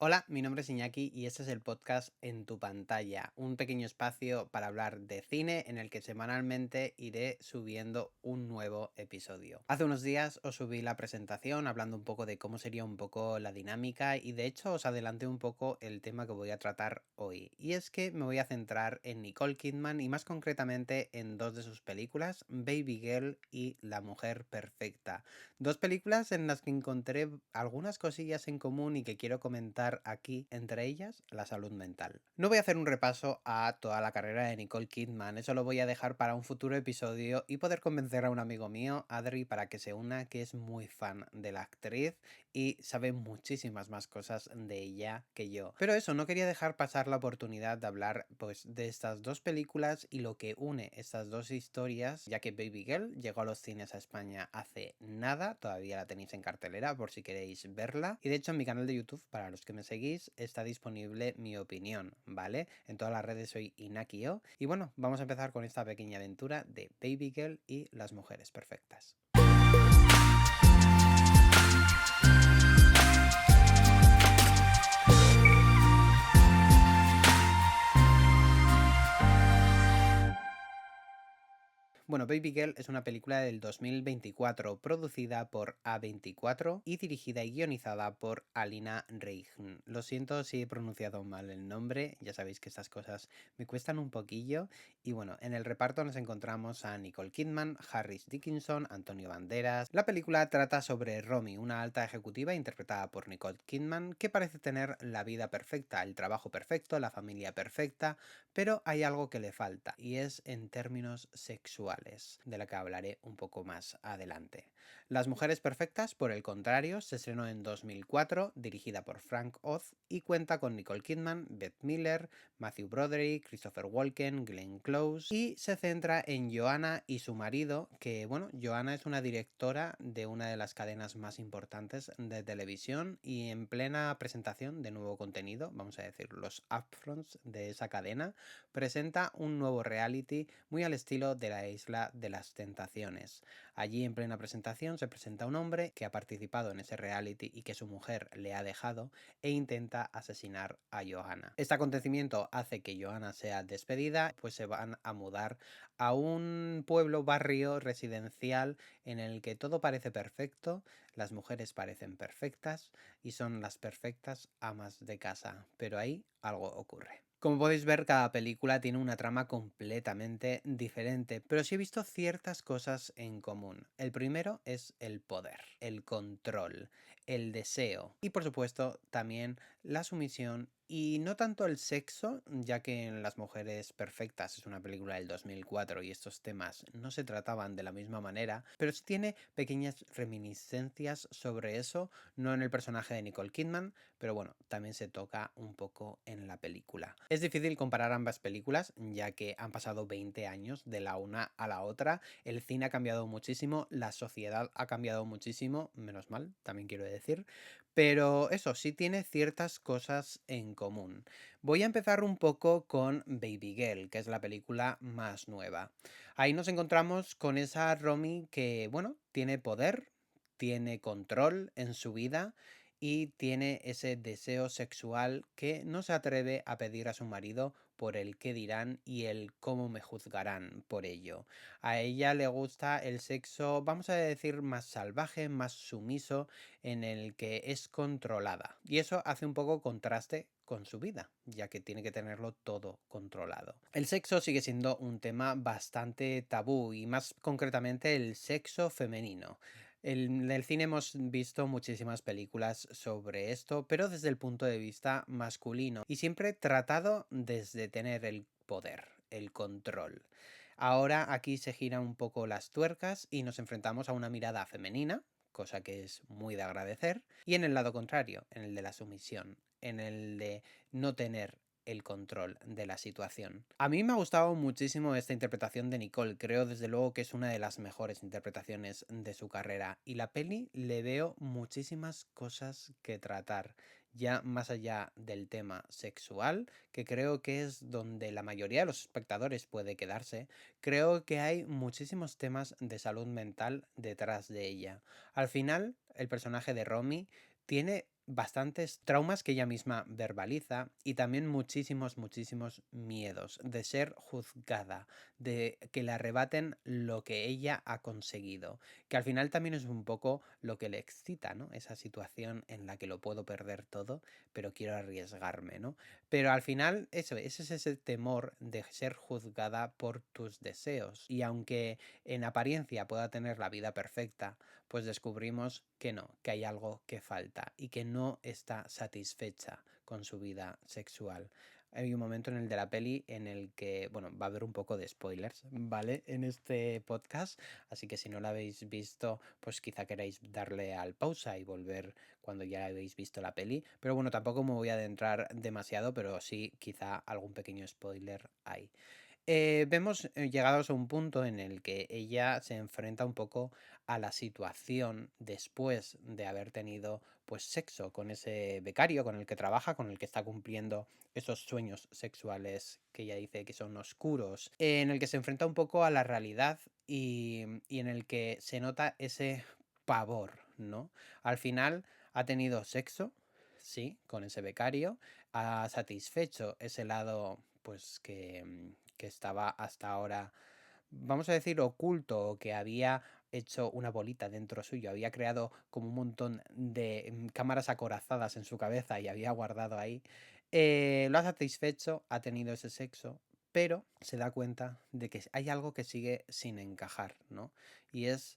Hola, mi nombre es Iñaki y este es el podcast En tu pantalla, un pequeño espacio para hablar de cine en el que semanalmente iré subiendo un nuevo episodio. Hace unos días os subí la presentación hablando un poco de cómo sería un poco la dinámica y de hecho os adelanté un poco el tema que voy a tratar hoy. Y es que me voy a centrar en Nicole Kidman y más concretamente en dos de sus películas, Baby Girl y La Mujer Perfecta. Dos películas en las que encontré algunas cosillas en común y que quiero comentar aquí, entre ellas la salud mental. No voy a hacer un repaso a toda la carrera de Nicole Kidman, eso lo voy a dejar para un futuro episodio y poder convencer a un amigo mío, Adri, para que se una, que es muy fan de la actriz y sabe muchísimas más cosas de ella que yo. Pero eso, no quería dejar pasar la oportunidad de hablar pues de estas dos películas y lo que une estas dos historias, ya que Baby Girl llegó a los cines a España hace nada, todavía la tenéis en cartelera por si queréis verla, y de hecho en mi canal de YouTube, para los que me seguís, está disponible mi opinión, ¿vale? En todas las redes soy Inakio, y bueno, vamos a empezar con esta pequeña aventura de Baby Girl y las mujeres perfectas. Bueno, Baby Girl es una película del 2024 producida por A24 y dirigida y guionizada por Alina Reichn. Lo siento si he pronunciado mal el nombre, ya sabéis que estas cosas me cuestan un poquillo. Y bueno, en el reparto nos encontramos a Nicole Kidman, Harris Dickinson, Antonio Banderas. La película trata sobre Romy, una alta ejecutiva interpretada por Nicole Kidman, que parece tener la vida perfecta, el trabajo perfecto, la familia perfecta, pero hay algo que le falta y es en términos sexuales, de la que hablaré un poco más adelante. Las mujeres perfectas, por el contrario, se estrenó en 2004, dirigida por Frank Oz y cuenta con Nicole Kidman, Beth Miller, Matthew Broderick, Christopher Walken, Glenn Close y se centra en Joanna y su marido, que bueno, Joanna es una directora de una de las cadenas más importantes de televisión y en plena presentación de nuevo contenido, vamos a decir los upfronts de esa cadena, presenta un nuevo reality muy al estilo de la Isla de las Tentaciones. Allí en plena presentación se presenta un hombre que ha participado en ese reality y que su mujer le ha dejado e intenta asesinar a Johanna. Este acontecimiento hace que Johanna sea despedida, pues se van a mudar a un pueblo, barrio residencial en el que todo parece perfecto, las mujeres parecen perfectas y son las perfectas amas de casa, pero ahí algo ocurre. Como podéis ver, cada película tiene una trama completamente diferente, pero sí he visto ciertas cosas en común. El primero es el poder, el control, el deseo y por supuesto también la sumisión y no tanto el sexo, ya que en Las Mujeres Perfectas es una película del 2004 y estos temas no se trataban de la misma manera, pero sí tiene pequeñas reminiscencias sobre eso, no en el personaje de Nicole Kidman, pero bueno, también se toca un poco en la película. Es difícil comparar ambas películas, ya que han pasado 20 años de la una a la otra, el cine ha cambiado muchísimo, la sociedad ha cambiado muchísimo, menos mal, también quiero decir, pero eso sí tiene ciertas cosas en común. Voy a empezar un poco con Baby Girl, que es la película más nueva. Ahí nos encontramos con esa Romy que, bueno, tiene poder, tiene control en su vida y tiene ese deseo sexual que no se atreve a pedir a su marido por el qué dirán y el cómo me juzgarán por ello. A ella le gusta el sexo, vamos a decir, más salvaje, más sumiso, en el que es controlada. Y eso hace un poco contraste con su vida, ya que tiene que tenerlo todo controlado. El sexo sigue siendo un tema bastante tabú y más concretamente el sexo femenino. En el cine hemos visto muchísimas películas sobre esto, pero desde el punto de vista masculino y siempre tratado desde tener el poder, el control. Ahora aquí se giran un poco las tuercas y nos enfrentamos a una mirada femenina, cosa que es muy de agradecer, y en el lado contrario, en el de la sumisión, en el de no tener el control de la situación. A mí me ha gustado muchísimo esta interpretación de Nicole, creo desde luego que es una de las mejores interpretaciones de su carrera y la peli le veo muchísimas cosas que tratar, ya más allá del tema sexual, que creo que es donde la mayoría de los espectadores puede quedarse, creo que hay muchísimos temas de salud mental detrás de ella. Al final, el personaje de Romy tiene bastantes traumas que ella misma verbaliza y también muchísimos, muchísimos miedos de ser juzgada, de que le arrebaten lo que ella ha conseguido, que al final también es un poco lo que le excita, ¿no? Esa situación en la que lo puedo perder todo, pero quiero arriesgarme, ¿no? Pero al final eso, ese es ese temor de ser juzgada por tus deseos. Y aunque en apariencia pueda tener la vida perfecta, pues descubrimos que no, que hay algo que falta y que no está satisfecha con su vida sexual. Hay un momento en el de la peli en el que, bueno, va a haber un poco de spoilers, ¿vale? En este podcast, así que si no lo habéis visto, pues quizá queráis darle al pausa y volver cuando ya habéis visto la peli. Pero bueno, tampoco me voy a adentrar demasiado, pero sí quizá algún pequeño spoiler hay. Vemos llegados a un punto en el que ella se enfrenta un poco a la situación después de haber tenido pues sexo con ese becario con el que trabaja, con el que está cumpliendo esos sueños sexuales que ella dice que son oscuros, en el que se enfrenta un poco a la realidad y en el que se nota ese pavor, ¿no? Al final ha tenido sexo, sí, con ese becario, ha satisfecho ese lado pues que estaba hasta ahora, vamos a decir, oculto o que había hecho una bolita dentro suyo, había creado como un montón de cámaras acorazadas en su cabeza y había guardado ahí. Lo ha satisfecho, ha tenido ese sexo, pero se da cuenta de que hay algo que sigue sin encajar, ¿no? Y es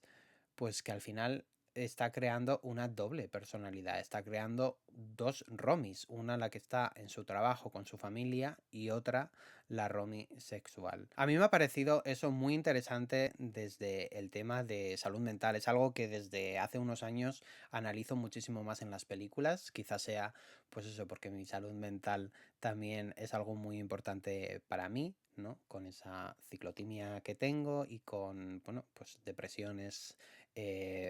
pues que al final está creando una doble personalidad, está creando dos Romis, una la que está en su trabajo con su familia y otra la Romy sexual. A mí me ha parecido eso muy interesante desde el tema de salud mental, es algo que desde hace unos años analizo muchísimo más en las películas, quizás sea pues eso porque mi salud mental también es algo muy importante para mí, ¿no? Con esa ciclotimia que tengo y con, bueno, pues depresiones,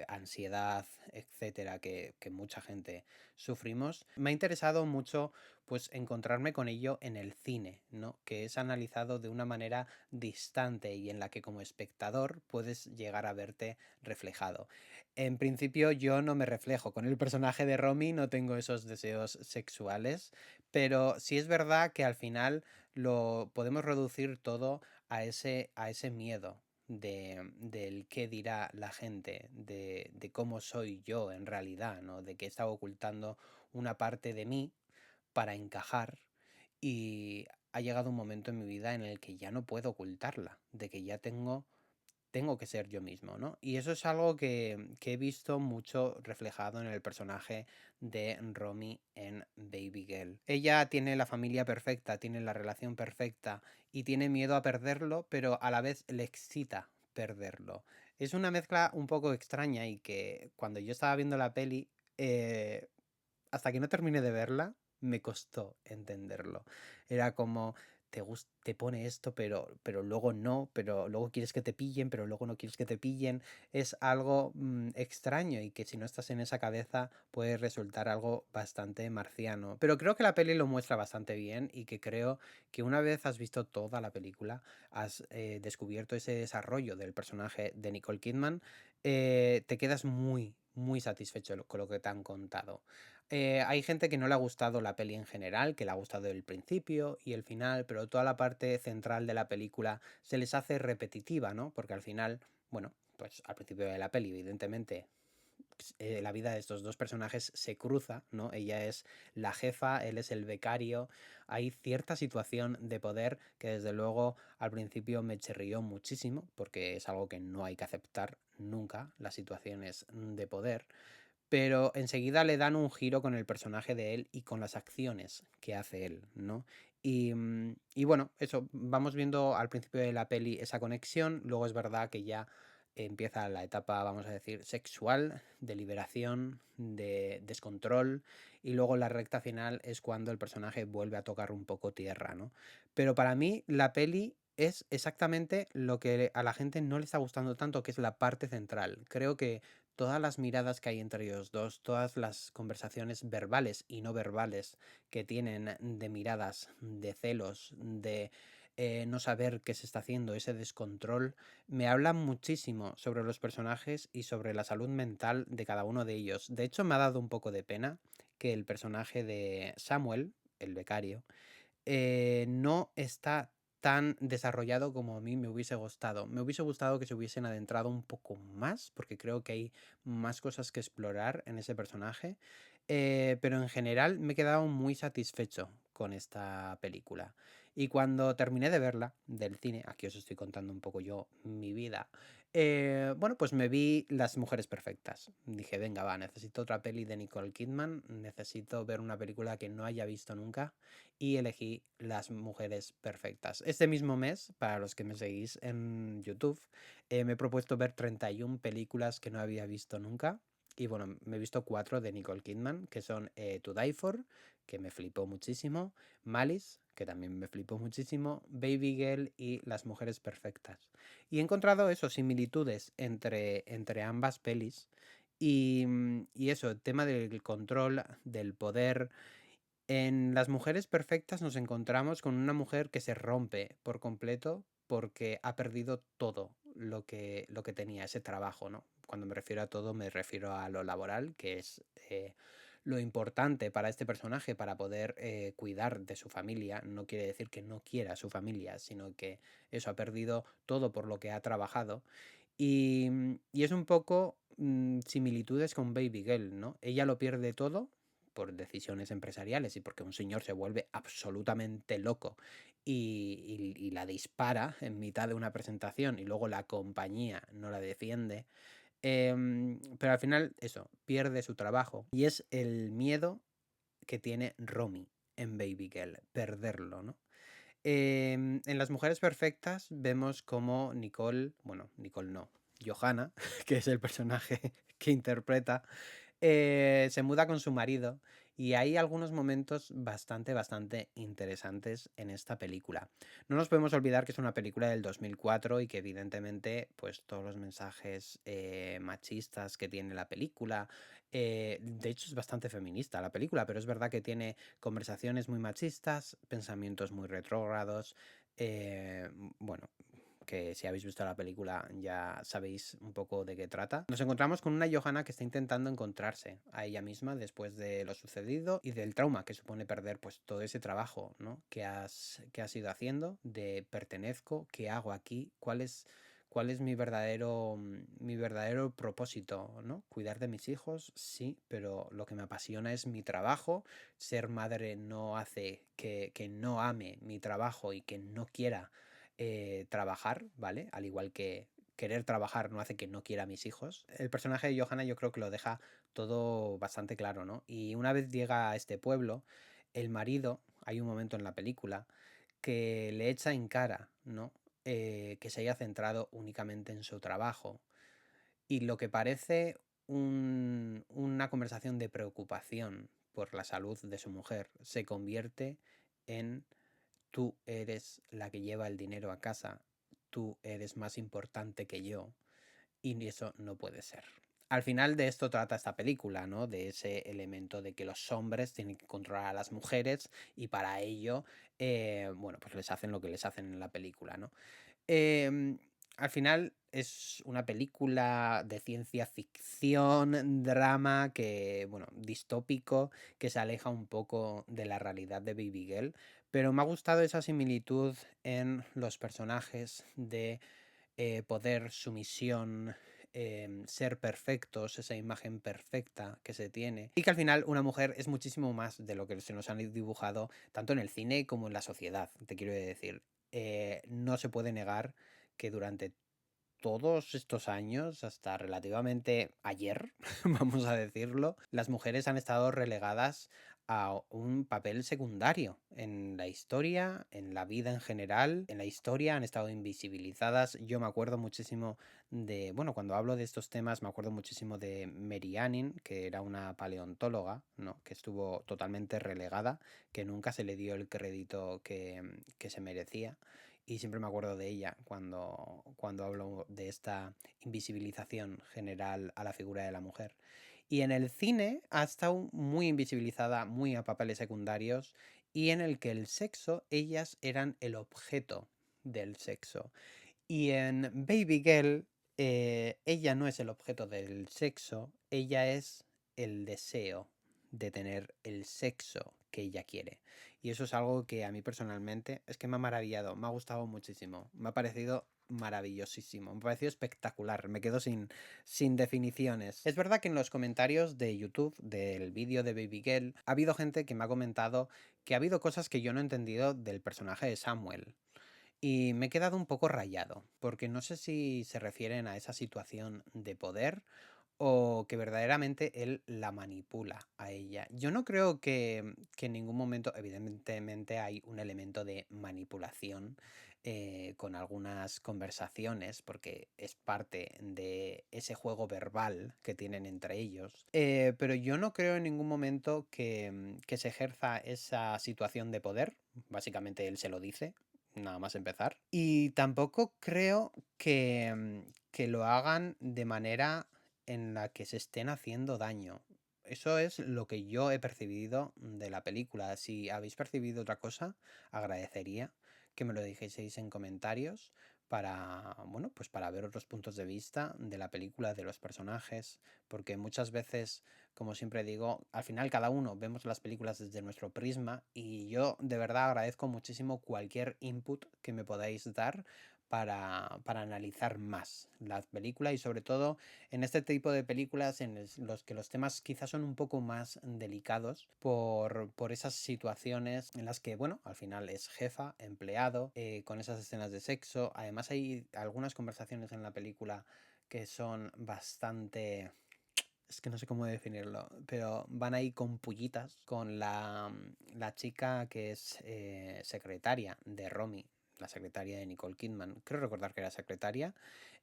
ansiedad, etcétera, que mucha gente sufrimos. Me ha interesado mucho pues encontrarme con ello en el cine, ¿no? Que es analizado de una manera distante y en la que como espectador puedes llegar a verte reflejado. En principio yo no me reflejo con el personaje de Romy, no tengo esos deseos sexuales, pero sí es verdad que al final lo podemos reducir todo a ese miedo del qué dirá la gente, de cómo soy yo en realidad, ¿no? De que he estado ocultando una parte de mí para encajar y ha llegado un momento en mi vida en el que ya no puedo ocultarla, de que ya tengo que ser yo mismo, ¿no? Y eso es algo que he visto mucho reflejado en el personaje de Romy en Baby Girl. Ella tiene la familia perfecta, tiene la relación perfecta y tiene miedo a perderlo, pero a la vez le excita perderlo. Es una mezcla un poco extraña y que cuando yo estaba viendo la peli, eh, hasta que no terminé de verla, me costó entenderlo. Era como, te pone esto, pero luego no, pero luego quieres que te pillen, pero luego no quieres que te pillen. Es algo extraño y que si no estás en esa cabeza puede resultar algo bastante marciano. Pero creo que la peli lo muestra bastante bien y que creo que una vez has visto toda la película, has descubierto ese desarrollo del personaje de Nicole Kidman, te quedas muy, muy satisfecho con lo que te han contado. Hay gente que no le ha gustado la peli en general, que le ha gustado el principio y el final, pero toda la parte central de la película se les hace repetitiva, ¿no? Porque al final, bueno, pues al principio de la peli, evidentemente, la vida de estos dos personajes se cruza, ¿no? Ella es la jefa, él es el becario. Hay cierta situación de poder que desde luego al principio me chirrió muchísimo, porque es algo que no hay que aceptar nunca, las situaciones de poder, pero enseguida le dan un giro con el personaje de él y con las acciones que hace él, ¿no? Y bueno, eso, vamos viendo al principio de la peli esa conexión, luego es verdad que ya empieza la etapa, vamos a decir, sexual, de liberación, de descontrol, y luego la recta final es cuando el personaje vuelve a tocar un poco tierra, ¿no? Pero para mí la peli es exactamente lo que a la gente no le está gustando tanto, que es la parte central. Creo que todas las miradas que hay entre ellos dos, todas las conversaciones verbales y no verbales que tienen de miradas, de celos, de no saber qué se está haciendo, ese descontrol, me hablan muchísimo sobre los personajes y sobre la salud mental de cada uno de ellos. De hecho, me ha dado un poco de pena que el personaje de Samuel, el becario, no está tan desarrollado como a mí me hubiese gustado. Me hubiese gustado que se hubiesen adentrado un poco más, porque creo que hay más cosas que explorar en ese personaje. Pero en general me he quedado muy satisfecho con esta película. Y cuando terminé de verla, del cine, aquí os estoy contando un poco yo mi vida, bueno, pues me vi Las Mujeres Perfectas. Dije, venga, va, necesito otra peli de Nicole Kidman, necesito ver una película que no haya visto nunca y elegí Las Mujeres Perfectas. Este mismo mes, para los que me seguís en YouTube, me he propuesto ver 31 películas que no había visto nunca. Y bueno, me he visto 4 de Nicole Kidman, que son To Die For, que me flipó muchísimo, Malice, que también me flipó muchísimo, Baby Girl y Las Mujeres Perfectas. Y he encontrado eso, similitudes entre ambas pelis. Y eso, el tema del control, del poder. En Las Mujeres Perfectas nos encontramos con una mujer que se rompe por completo porque ha perdido todo lo que tenía, ese trabajo, ¿no? Cuando me refiero a todo, me refiero a lo laboral, que es lo importante para este personaje para poder cuidar de su familia. No quiere decir que no quiera a su familia, sino que eso ha perdido todo por lo que ha trabajado. Y es un poco similitudes con Baby Girl, ¿no? Ella lo pierde todo por decisiones empresariales y porque un señor se vuelve absolutamente loco y la dispara en mitad de una presentación y luego la compañía no la defiende. Pero al final, eso, pierde su trabajo. Y es el miedo que tiene Romy en Baby Girl, perderlo, ¿no? En Las Mujeres Perfectas vemos como Nicole, bueno, Nicole no, Johanna, que es el personaje que interpreta, se muda con su marido y hay algunos momentos bastante interesantes en esta película. No nos podemos olvidar que es una película del 2004 y que evidentemente pues todos los mensajes machistas que tiene la película, de hecho es bastante feminista la película, pero es verdad que tiene conversaciones muy machistas, pensamientos muy retrógrados, bueno, que si habéis visto la película ya sabéis un poco de qué trata. Nos encontramos con una Johanna que está intentando encontrarse a ella misma después de lo sucedido y del trauma que supone perder pues todo ese trabajo, ¿no? que has ido haciendo, de pertenezco, qué hago aquí, cuál es mi verdadero propósito, ¿no? Cuidar de mis hijos, sí, pero lo que me apasiona es mi trabajo. Ser madre no hace que no ame mi trabajo y que no quiera trabajar, ¿vale? Al igual que querer trabajar no hace que no quiera a mis hijos. El personaje de Johanna yo creo que lo deja todo bastante claro, ¿no? Y una vez llega a este pueblo, el marido, hay un momento en la película, que le echa en cara, ¿no? Que se haya centrado únicamente en su trabajo. Y lo que parece una conversación de preocupación por la salud de su mujer se convierte en tú eres la que lleva el dinero a casa, tú eres más importante que yo, y eso no puede ser. Al final de esto trata esta película, ¿no? De ese elemento de que los hombres tienen que controlar a las mujeres y para ello, bueno, pues les hacen lo que les hacen en la película, ¿no? Em, Al final es una película de ciencia ficción, drama, que, bueno, distópico, que se aleja un poco de la realidad de Baby Girl, pero me ha gustado esa similitud en los personajes de poder, sumisión, ser perfectos, esa imagen perfecta que se tiene. Y que al final una mujer es muchísimo más de lo que se nos han dibujado, tanto en el cine como en la sociedad, te quiero decir. No se puede negar que durante todos estos años, hasta relativamente ayer, vamos a decirlo, las mujeres han estado relegadas a un papel secundario en la historia, en la vida en general. En la historia han estado invisibilizadas. Yo me acuerdo muchísimo de, bueno, cuando hablo de estos temas, me acuerdo muchísimo de Mary Anning, que era una paleontóloga, ¿no? Que estuvo totalmente relegada, que nunca se le dio el crédito que se merecía. Y siempre me acuerdo de ella cuando hablo de esta invisibilización general a la figura de la mujer. Y en el cine ha estado muy invisibilizada, muy a papeles secundarios, y en el que el sexo, ellas eran el objeto del sexo. Y en Baby Girl, ella no es el objeto del sexo, ella es el deseo de tener el sexo que ella quiere. Y eso es algo que a mí personalmente es que me ha maravillado, me ha gustado muchísimo, me ha parecido maravillosísimo, me ha parecido espectacular, me quedo sin definiciones. Es verdad que en los comentarios de YouTube del vídeo de Baby Girl ha habido gente que me ha comentado que ha habido cosas que yo no he entendido del personaje de Samuel. Y me he quedado un poco rayado, porque no sé si se refieren a esa situación de poder o que verdaderamente él la manipula a ella. Yo no creo que en ningún momento, evidentemente hay un elemento de manipulación con algunas conversaciones, porque es parte de ese juego verbal que tienen entre ellos. Pero yo no creo en ningún momento que se ejerza esa situación de poder. Básicamente él se lo dice, nada más empezar. Y tampoco creo que lo hagan de manera en la que se estén haciendo daño. Eso es lo que yo he percibido de la película. Si habéis percibido otra cosa, agradecería que me lo dijeseis en comentarios para, bueno, pues para ver otros puntos de vista de la película, de los personajes, porque muchas veces, como siempre digo, al final cada uno vemos las películas desde nuestro prisma y yo de verdad agradezco muchísimo cualquier input que me podáis dar para analizar más la película y sobre todo en este tipo de películas en los que los temas quizás son un poco más delicados por esas situaciones en las que, bueno, al final es jefa, empleado, con esas escenas de sexo. Además hay algunas conversaciones en la película que son bastante... Es que no sé cómo definirlo, pero van ahí con pullitas con la chica que es secretaria de Romy, la secretaria de Nicole Kidman. Creo recordar que era secretaria,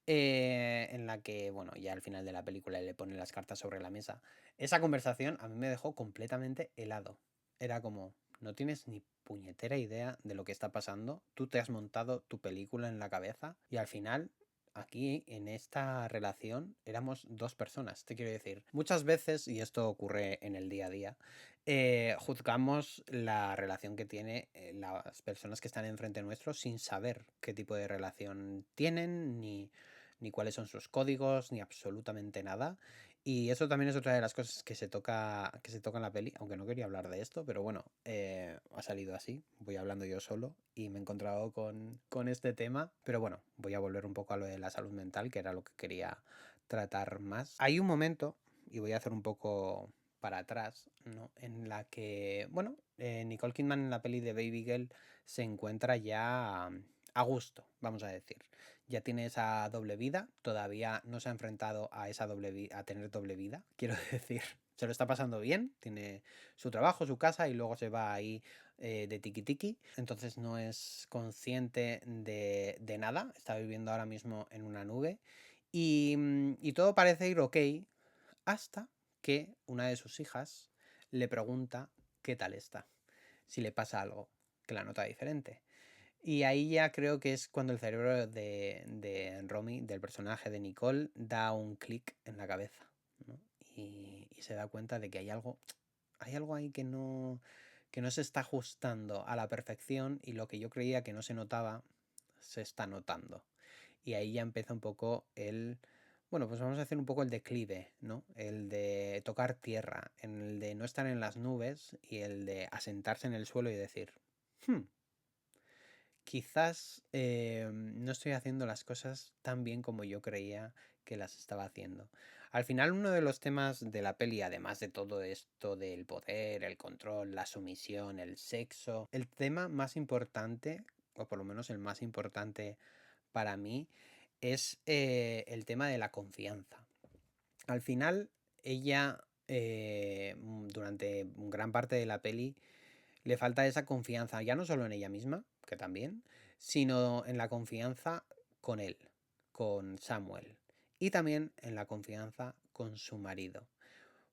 en la que, bueno, ya al final de la película le pone las cartas sobre la mesa. Esa conversación a mí me dejó completamente helado. Era como, no tienes ni puñetera idea de lo que está pasando, tú te has montado tu película en la cabeza y al final aquí en esta relación éramos dos personas, te quiero decir. Muchas veces, y esto ocurre en el día a día, juzgamos la relación que tiene las personas que están enfrente nuestro sin saber qué tipo de relación tienen, ni cuáles son sus códigos, ni absolutamente nada. Y eso también es otra de las cosas que se toca en la peli, aunque no quería hablar de esto, pero bueno, ha salido así, voy hablando yo solo y me he encontrado con este tema, pero bueno, voy a volver un poco a lo de la salud mental, que era lo que quería tratar más. Hay un momento, y voy a hacer un poco para atrás, ¿no? En la que, bueno, Nicole Kidman en la peli de Baby Girl se encuentra ya a gusto, vamos a decir. Ya tiene esa doble vida, todavía no se ha enfrentado a esa a tener doble vida, quiero decir. Se lo está pasando bien, tiene su trabajo, su casa y luego se va ahí de tiki tiki. Entonces no es consciente de nada, está viviendo ahora mismo en una nube y todo parece ir ok hasta que una de sus hijas le pregunta qué tal está, si le pasa algo, que la nota diferente. Y ahí ya creo que es cuando el cerebro de Romy, del personaje de Nicole, da un clic en la cabeza, ¿no? Y se da cuenta de que hay algo ahí que no se está ajustando a la perfección y lo que yo creía que no se notaba, se está notando. Y ahí ya empieza un poco bueno, pues vamos a hacer un poco el declive, ¿no? El de tocar tierra, el de no estar en las nubes y el de asentarse en el suelo y decir, "Hmm, quizás no estoy haciendo las cosas tan bien como yo creía que las estaba haciendo". Al final, uno de los temas de la peli, además de todo esto del poder, el control, la sumisión, el sexo, el tema más importante, o por lo menos el más importante para mí, es el tema de la confianza. Al final, ella, durante gran parte de la peli, le falta esa confianza, ya no solo en ella misma, que también, sino en la confianza con él, con Samuel, y también en la confianza con su marido.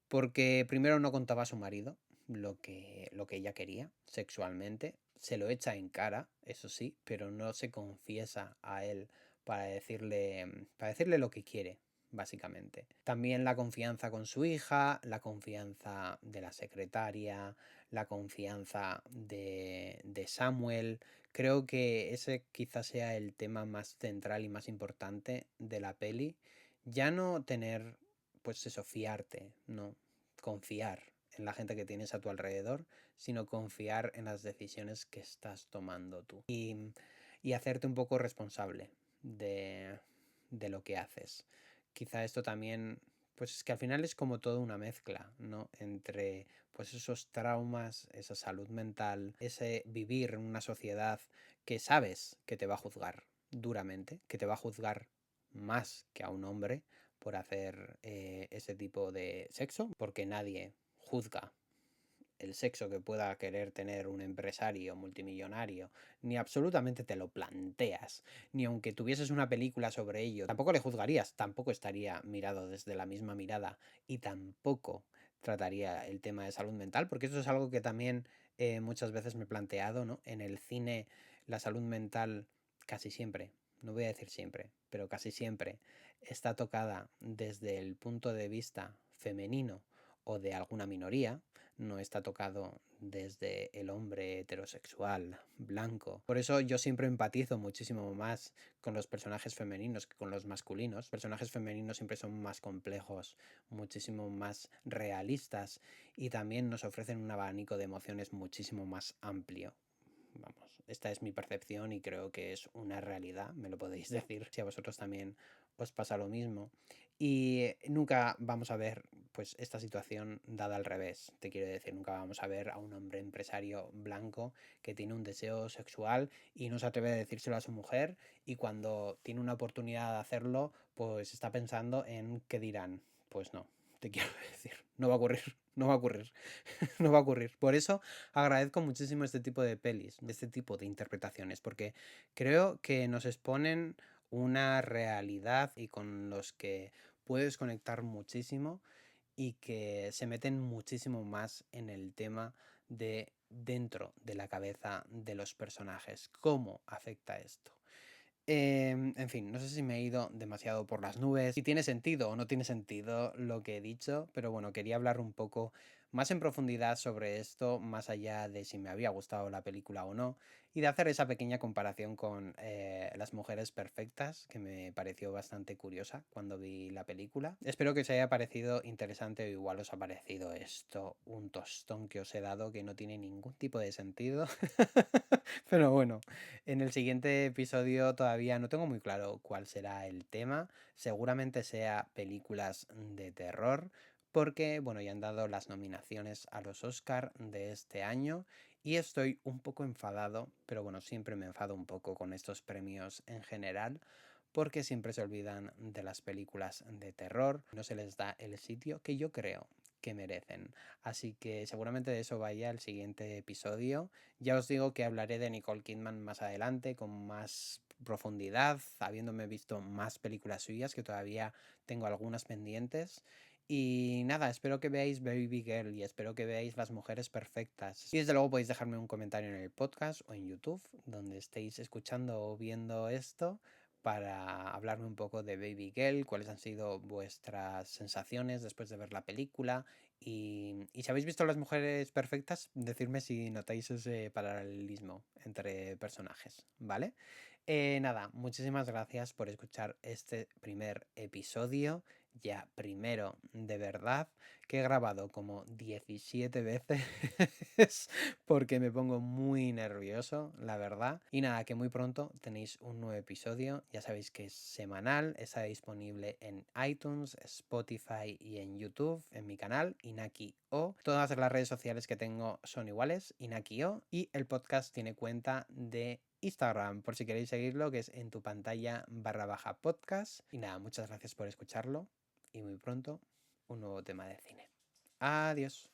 Porque primero no contaba a su marido lo que ella quería sexualmente, se lo echa en cara, eso sí, pero no se confiesa a él para decirle lo que quiere, básicamente. También la confianza con su hija, la confianza de la secretaria, la confianza de Samuel. Creo que ese quizás sea el tema más central y más importante de la peli. Ya no tener, pues eso, fiarte, no, confiar en la gente que tienes a tu alrededor, sino confiar en las decisiones que estás tomando tú. Y hacerte un poco responsable de lo que haces. Quizá esto también, pues es que al final es como toda una mezcla, ¿no? Entre pues esos traumas, esa salud mental, ese vivir en una sociedad que sabes que te va a juzgar duramente, que te va a juzgar más que a un hombre por hacer ese tipo de sexo, porque nadie juzga el sexo que pueda querer tener un empresario multimillonario, ni absolutamente te lo planteas, ni aunque tuvieses una película sobre ello, tampoco le juzgarías, tampoco estaría mirado desde la misma mirada y tampoco trataría el tema de salud mental, porque eso es algo que también muchas veces me he planteado, ¿no? En el cine la salud mental casi siempre, no voy a decir siempre, pero casi siempre está tocada desde el punto de vista femenino o de alguna minoría, no está tocado desde el hombre heterosexual blanco. Por eso yo siempre empatizo muchísimo más con los personajes femeninos que con los masculinos. Los personajes femeninos siempre son más complejos, muchísimo más realistas y también nos ofrecen un abanico de emociones muchísimo más amplio. Vamos, esta es mi percepción y creo que es una realidad, me lo podéis decir si a vosotros también os pasa lo mismo. Y nunca vamos a ver pues esta situación dada al revés, te quiero decir, nunca vamos a ver a un hombre empresario blanco que tiene un deseo sexual y no se atreve a decírselo a su mujer y cuando tiene una oportunidad de hacerlo pues está pensando en qué dirán. Pues no, te quiero decir, no va a ocurrir, no va a ocurrir. No va a ocurrir. Por eso agradezco muchísimo este tipo de pelis, de este tipo de interpretaciones, porque creo que nos exponen una realidad y con los que puedes conectar muchísimo y que se meten muchísimo más en el tema de dentro de la cabeza de los personajes. ¿Cómo afecta esto? En fin, no sé si me he ido demasiado por las nubes, si tiene sentido o no tiene sentido lo que he dicho, pero bueno, quería hablar un poco más en profundidad sobre esto, más allá de si me había gustado la película o no, y de hacer esa pequeña comparación con Las Mujeres Perfectas, que me pareció bastante curiosa cuando vi la película. Espero que os haya parecido interesante o igual os ha parecido esto un tostón que os he dado que no tiene ningún tipo de sentido, pero bueno. En el siguiente episodio todavía no tengo muy claro cuál será el tema. Seguramente sea películas de terror, porque bueno, ya han dado las nominaciones a los Oscar de este año y estoy un poco enfadado, pero bueno, siempre me enfado un poco con estos premios en general, porque siempre se olvidan de las películas de terror, no se les da el sitio que yo creo que merecen. Así que seguramente de eso vaya el siguiente episodio. Ya os digo que hablaré de Nicole Kidman más adelante, con más profundidad, habiéndome visto más películas suyas, que todavía tengo algunas pendientes. Y nada, espero que veáis Baby Girl y espero que veáis Las Mujeres Perfectas. Y desde luego podéis dejarme un comentario en el podcast o en YouTube, donde estéis escuchando o viendo esto, para hablarme un poco de Baby Girl, cuáles han sido vuestras sensaciones después de ver la película y si habéis visto Las Mujeres Perfectas, decidme si notáis ese paralelismo entre personajes, ¿vale? Nada, muchísimas gracias por escuchar este primer episodio, ya primero de verdad, que he grabado como 17 veces porque me pongo muy nervioso, la verdad. Y nada, que muy pronto tenéis un nuevo episodio, ya sabéis que es semanal, está disponible en iTunes, Spotify y en YouTube, en mi canal, Inaki O. Todas las redes sociales que tengo son iguales, Inaki O, y el podcast tiene cuenta de Instagram, por si queréis seguirlo, que es en tu pantalla _podcast. Y nada, muchas gracias por escucharlo y muy pronto un nuevo tema de cine. Adiós.